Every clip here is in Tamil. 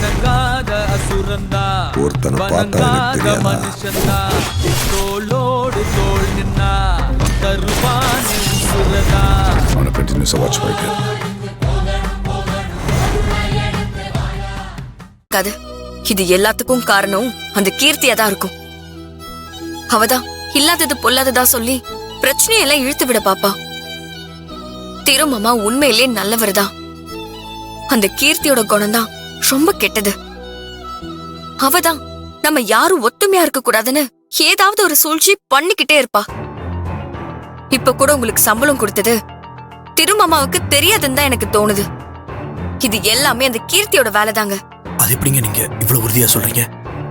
அடங்காத அசுரந்தா ஒருத்தனை பார்த்தா மனுஷந்தா தோளோடு தோள் நின்னா தருவானே உசுரதா. அவனை கண்டினியூஸா வாட்ச் பண்ணிட்டு கதை இது எல்லாத்துக்கும் காரணம் அந்த கீர்த்தியா தான் இருக்கும். அவதான் இல்லாதது பொல்லாததா சொல்லி பிரச்சனையெல்லாம் இழுத்து விட பாப்பா. திருமாமா உண்மையிலே நல்லவர்தான். அந்த கீர்த்தியோட குணம்தான் ரொம்ப கெட்டது. அவதான் நம்ம யாரும் ஒத்துமையா இருக்க கூடாதுன்னு ஏதாவது ஒரு சூழ்ச்சி பண்ணிக்கிட்டே இருப்பா. இப்ப கூட உங்களுக்கு சம்பளம் கொடுத்தது திருமாமாவுக்கு தெரியாதுன்னு தான் எனக்கு தோணுது. இது எல்லாமே அந்த கீர்த்தியோட வேலைதாங்க. அது எப்படிங்க நீங்க இவ்வளவு உறுதியா சொல்றீங்க?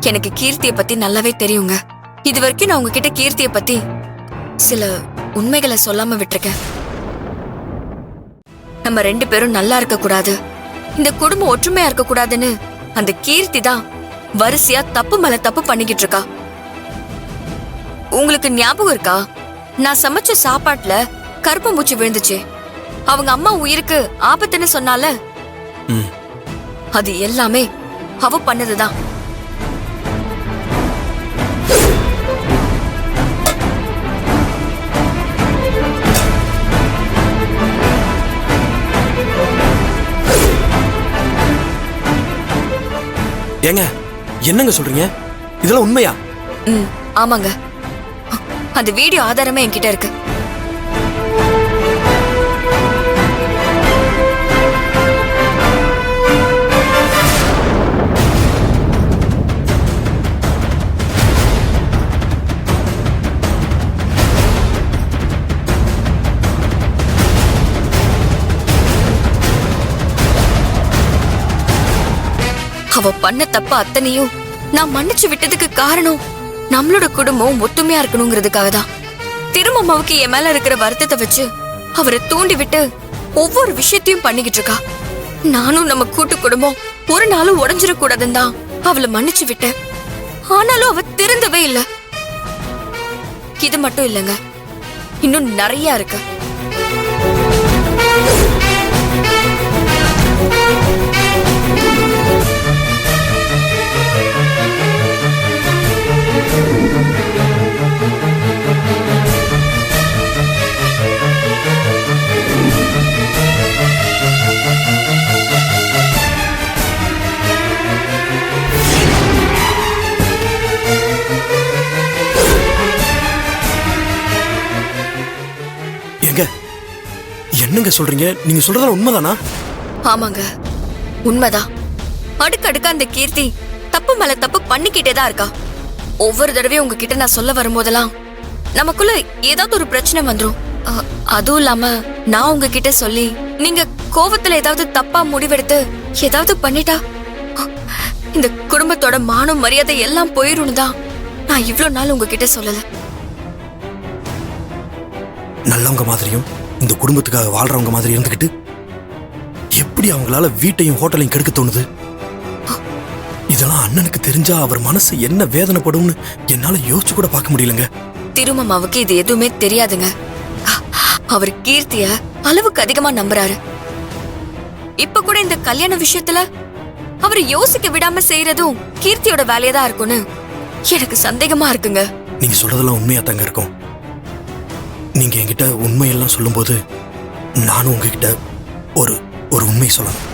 எனக்கு கீர்த்திய பத்தி நல்லாவே தெரியுங்க. இது வரைக்கும் நான் உங்ககிட்ட கீர்த்திய பத்தி சில உண்மைகளை சொல்லாம விட்டுருக்கேன். நம்ம 2 பேரும் நல்லா இருக்க கூடாது, இந்த குடும்பம் ஒற்றுமையா இருக்க கூடாதுன்னு அந்த கீர்த்தி தான் வரிசையா தப்பு மேல தப்பு பண்ணிக்கிட்டு இருக்கா. உங்களுக்கு ஞாபகம் இருக்கா? நான் சமைச்ச சாப்பாட்டுல கருப்பு மூச்சு விழுந்துச்சு, அவங்க அம்மா உயிருக்கு ஆபத்துன்னு சொன்னால, அது எல்லாமே அவ பண்ணதுதான். ஏங்க என்னங்க சொல்றீங்க? இதெல்லாம் உண்மையா? ஆமாங்க, அந்த வீடியோ ஆதாரமே என்கிட்ட இருக்கு. அவ பண்ண தப்ப அத்தனையும் நான் மன்னிச்சு விட்டதுக்கு காரணம் நம்மளோட குடும்பம் ஒத்துமையா இருக்கணுங்கிறதுக்காக தான். திருமாமாவுக்கு என் மேல இருக்கிற வருத்தத்தை வச்சு அவரை தூண்டி விட்டு ஒவ்வொரு விஷயத்தையும் பண்ணிக்கிட்டு இருக்கா. நானும் நம்ம கூட்டு குடும்பம் ஒரு நாளும் உடைஞ்சிடக்கூடாதுன்னு தான் அவளை மன்னிச்சு விட்டேன். ஆனாலும் அவ திருந்தவே இல்லை. இது மட்டும் இல்லைங்க, இன்னும் நிறைய இருக்கு. என்னங்க சொல்றீங்க? நீங்க சொல்றதெல்லாம் உண்மைதானா? ஆமாங்க, உண்மைதான். அடுக்கடுக்க அந்த கீர்த்தி தப்பு மேல தப்பு பண்ணிக்கிட்டே தான் இருக்கா. ஒவ்வொரு தடவையும் உங்ககிட்ட நான் சொல்ல வரும்போதெல்லாம் நமக்குள்ள ஏதாவது ஒரு பிரச்சனை வந்துரும். அதுவும் இல்லாம நான் உங்ககிட்ட சொல்லி நீங்க கோவத்துல ஏதாவது தப்பா முடிவெடுத்து ஏதாவது பண்ணிட்டா இந்த குடும்பத்தோட மானம் மரியாதை எல்லாம் போயிரும்னு தான் நான் இவ்வளவு நாள் உங்ககிட்ட சொல்லல. நல்லவங்க மாதிரியும் இந்த குடும்பத்துக்காக வாழ்றவங்க மாதிரி இருந்துகிட்டு எப்படி அவங்களால வீட்டையும் ஹோட்டலையும் கெடுக்க தோணுது? இதெல்லாம் அண்ணனுக்கு தெரிஞ்சா அவர் மனசு என்ன வேதனைப்படும்னு என்னால யோசிச்சு கூட பார்க்க முடியலங்க. திருமாமாவுக்கு இது எதுவுமே தெரியாதுங்க. அவர் கீர்த்திய அளவுக்கு அதிகமா நம்புறாரு. இப்ப கூட இந்த கல்யாண விஷயத்துல அவர் யோசிக்க விடாம செய்யறதும் கீர்த்தியோட வேலையதான் இருக்கும்னு எனக்கு சந்தேகமா இருக்குங்க. நீங்க சொல்றதெல்லாம் உண்மையா தாங்க இருக்கும். நீங்க என்கிட்ட உண்மையெல்லாம் சொல்லும்போது நானும் உங்ககிட்ட ஒரு ஒரு உண்மை சொல்லணும்.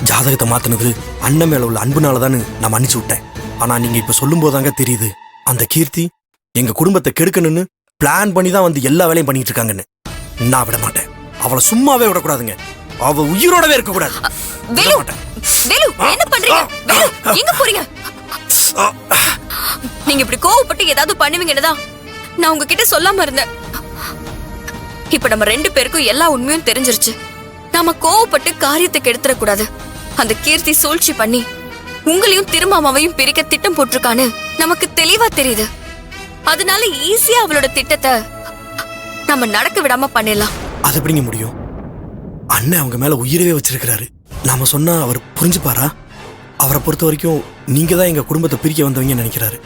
ஜாதகத்தை மாத்தினது அண்ணன் மேல உள்ள அன்புனாலதான் நான் மன்னிச்சு விட்டேன். ஆனா நீங்க இப்ப சொல்லும் போதாங்க தெரியுது, அந்த கீர்த்தி எங்க குடும்பத்தை கெடுக்கணும்னு பிளான் பண்ணி தான் வந்து எல்லா வேலையும் பண்ணிட்டு இருக்காங்கன்னு. நான் விட மாட்டேன். அவளை சும்மாவே விடக்கூடாதுங்க. அவ உயிரோடவே இருக்க கூடாது. என்ன பண்றீங்க? எங்க போறீங்க? நீங்க இப்படி கோவப்பட்டு ஏதாவது பண்ணுவீங்கன்னு தான் நான் உங்ககிட்ட சொல்லாம இருந்தேன். இப்ப நம்ம 2 பேருக்கும் எல்லா உண்மையும் தெரிஞ்சிருச்சு. நாம கோவப்பட்டு காரியத்தை கெடுத்துட கூடாது. அந்த கீர்த்தி சூழ்ச்சி பண்ணி உங்களையும் திருமாமாவையும் பிரிக்க திட்டம் போட்டிருக்கான்னு நமக்கு தெளிவா தெரியுது. அதனால ஈஸியா அவளோட திட்டத்தை நம்ம நடக்க விடாம பண்ணிடலாம். அது எப்படிங்க முடியும்? அண்ணன் அவங்க மேல உயிரவே வச்சிருக்கிறாரு. நாம சொன்னா அவர் புரிஞ்சுப்பாரா? அவரை பொறுத்த வரைக்கும் நீங்க தான் எங்க குடும்பத்தை பிரிக்க வந்தவங்கன்னு நினைக்கிறாரு.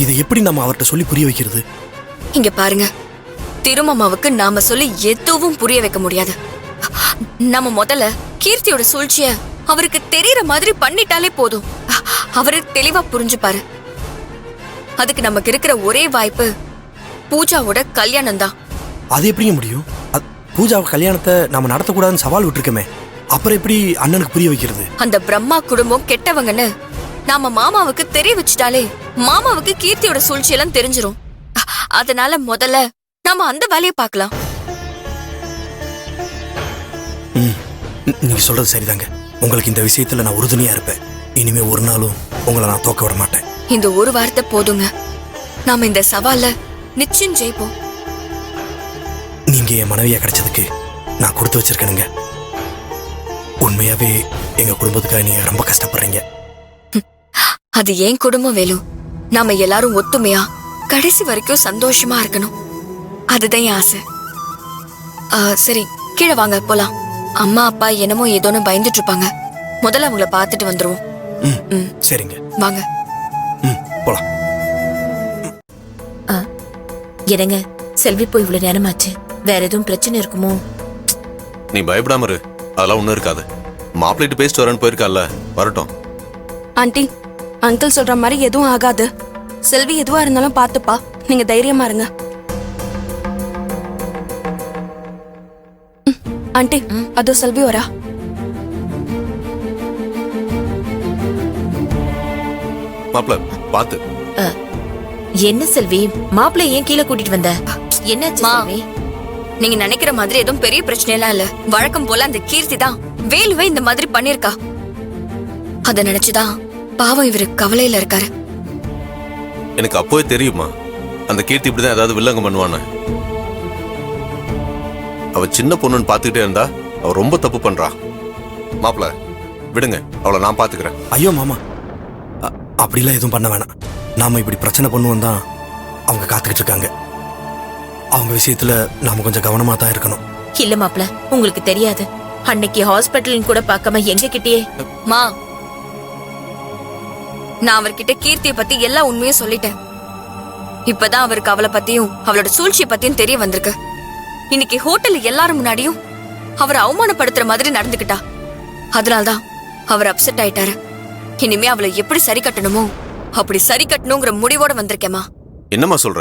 இதை எப்படி நம்ம அவர்கிட்ட சொல்லி புரிய வைக்கிறது? இங்க பாருங்க, திருமாமாவுக்கு நாம சொல்லி எதுவும் புரிய வைக்க முடியாது. நம்ம முதல்ல கீர்த்தியோட சூழ்ச்சிய அவருக்கு தெரியற மாதிரி பண்ணிட்டாலே போதும். அவரு தெளிவா புரிஞ்சுப்பாரு. அதுக்கு நமக்கு இருக்கிற ஒரே வாய்ப்பு பூஜாவோட கல்யாணம் தான். அது எப்படிங்க முடியும்? பூஜா கல்யாணத்தை நாம நடத்தக்கூடாதுன்னு சவால் விட்டுருக்கோமே, அப்புறம் எப்படி அண்ணனுக்கு புரிய வைக்கிறது? அந்த பிரம்மா குடும்பம் கெட்டவங்கன்னு நாம மாமாவுக்கு தெரிய வச்சுட்டாலே மாமாவுக்கு கீர்த்தியோட சூழ்ச்சியெல்லாம் தெரிஞ்சிரும். அதனால முதல்ல நாம அந்த வேலையை பார்க்கலாம். நீங்க சொல்றது சரிதாங்க. உங்களுக்கு இந்த விஷயத்துல நான் உறுதுணையா இருப்பேன். இனிமே ஒரு நாளும் உங்களை நான் தோக்க விட மாட்டேன். இந்த ஒரு வார்த்தை போதுங்க, நாம இந்த சவால நிச்சயம் ஜெயிப்போம். நீங்க என் மனைவியா கிடைச்சதுக்கு நான் கொடுத்து வச்சிருக்கேனுங்க. உண்மையாவே எங்க குடும்பத்துக்காக நீங்க ரொம்ப கஷ்டப்படுறீங்க. அது ஏன் குடும்பம் வேலு. நாம எல்லாரும் ஒத்துமையா கடைசி வரைக்கும் சந்தோஷமா இருக்கணும். அதுதான் என் ஆசை. சரி, கீழே வாங்க போலாம். அம்மா அப்பா என்னமோ ஏதோன்னு பயந்துட்டு இருப்பாங்க. முதல்ல அவங்கள பார்த்துட்டு வந்துருவோம். சரிங்க, வாங்க. போலாம். என்னங்க, செல்வி போய் இவ்வளவு நேரமாச்சு. வேற எதுவும் பிரச்சனை இருக்குமோ? நீ பயப்படாம இரு, அதெல்லாம் ஒண்ணும் இருக்காது. மாப்பிள்ளைட்டு பேசிட்டு வரேன்னு போயிருக்கால, வரட்டும். ஆண்டி, அங்கிள் சொல்ற மாதிரி எதுவும் ஆகாது. செல்வி எதுவா இருந்தாலும் பாத்துப்பா. நீங்க தைரியமா இருங்க. ஆண்டி, அதோ செல்வி வரா. மாப்பிள்ள பாத்து. என்ன செல்வி, மாப்பிள்ளை ஏன் கீழே கூட்டிட்டு வந்த? என்னாச்சு செல்வி? நீங்க நினைக்கிற மாதிரி எதுவும் பெரிய பிரச்சனை எல்லாம் இல்ல. வழக்கம் போல அந்த கீர்த்தி தான் வேலுவை இந்த மாதிரி பண்ணிருக்கா. அத நினைச்சுதான் பாவம் இவரு கவலையில இருக்காரு. எனக்கு அப்போவே தெரியுமா அந்த கீர்த்தி இப்படிதான் ஏதாவது வில்லங்கம் பண்ணுவான்னு. அவ சின்ன பொண்ணுன்னு பாத்துக்கிட்டே இருந்தா அவ ரொம்ப தப்பு பண்றா. மாப்பிள்ள விடுங்க, அவளை நான் பாத்துக்கிறேன். ஐயோ மாமா, அப்படிலாம் எதுவும் பண்ண வேணாம். நாம இப்படி பிரச்சனை பண்ணுவோம் தான் அவங்க காத்துக்கிட்டு இருக்காங்க. அவங்க விஷயத்துல நாம கொஞ்சம் கவனமா தான் இருக்கணும். இல்ல மாப்பிள்ள, உங்களுக்கு தெரியாது, அன்னைக்கு ஹாஸ்பிட்டல் கூட பார்க்காம எங்க கிட்டயே மா, நான் அவர்கிட்ட கீர்த்திய பத்தி எல்லா உண்மையும் சொல்லிட்டேன். இப்பதான் அவருக்கு அவளை பத்தியும் அவளோட சூழ்ச்சியை பத்தியும் தெரிய வந்திருக்கு. இன்னைக்கு ஹோட்டல் எல்லாரும் முன்னாடியும் அவரை அவமானப்படுத்துற மாதிரி நடந்துகிட்டா. அதனால்தான் அவர் அப்செட் ஆயிட்டாரு. இனிமே அவளை எப்படி சரி கட்டணுமோ அப்படி சரி கட்டணுங்கிற முடிவோட வந்திருக்கேமா. என்னம்மா சொல்ற?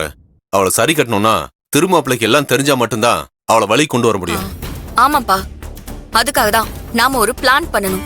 அவளை சரி கட்டணும்னா திருமாப்பிள்ளைக்கு எல்லாம் தெரிஞ்சா மட்டும்தான் அவளை வழி கொண்டு வர முடியும். ஆமாப்பா, அதுக்காக தான் நாம ஒரு பிளான் பண்ணணும்.